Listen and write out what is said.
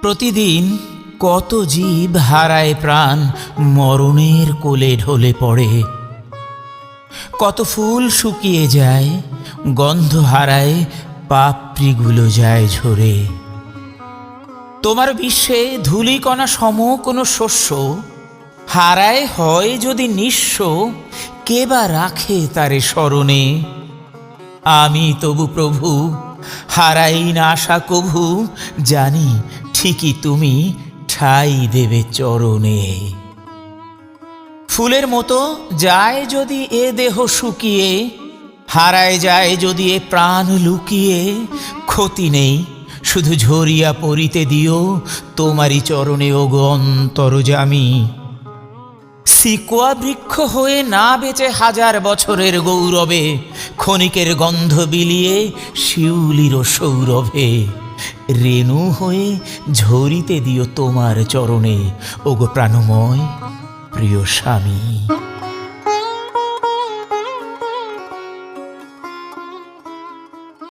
প্রতিদিন কত জীব হারায় প্রাণ, মরণের কোলে ঢলে পড়ে। কত ফুল শুকিয়ে যায়, গন্ধ হারায়, পাপড়িগুলো যায় ঝরে। তোমার বিশ্বে ধূলিকণা সম কোনো শস্য হারায় হয় যদি নিঃস্ব, কে বা রাখে তারে স্মরণে। আমি তবু প্রভু হারাই না আশা কভু, জানি ঠিকই তুমি ঠাই দেবে চরণে। ফুলের মতো যায় যদি এ দেহ শুকিয়ে, হারায় যায় যদি এ প্রাণ লুকিয়ে, ক্ষতি নেই শুধু ঝরিয়া পড়িতে দিও তোমারই চরণে ওগো অন্তর্যামী। সিকোয়া বৃক্ষ হয়ে না বেঁচে হাজার বছরের গৌরবে, ক্ষণিকের গন্ধ বিলিয়ে শিউলির সৌরভে, রেণু হয়ে ঝরিতে দিও তোমার চরণে ওগো প্রাণময় প্রিয় স্বামী।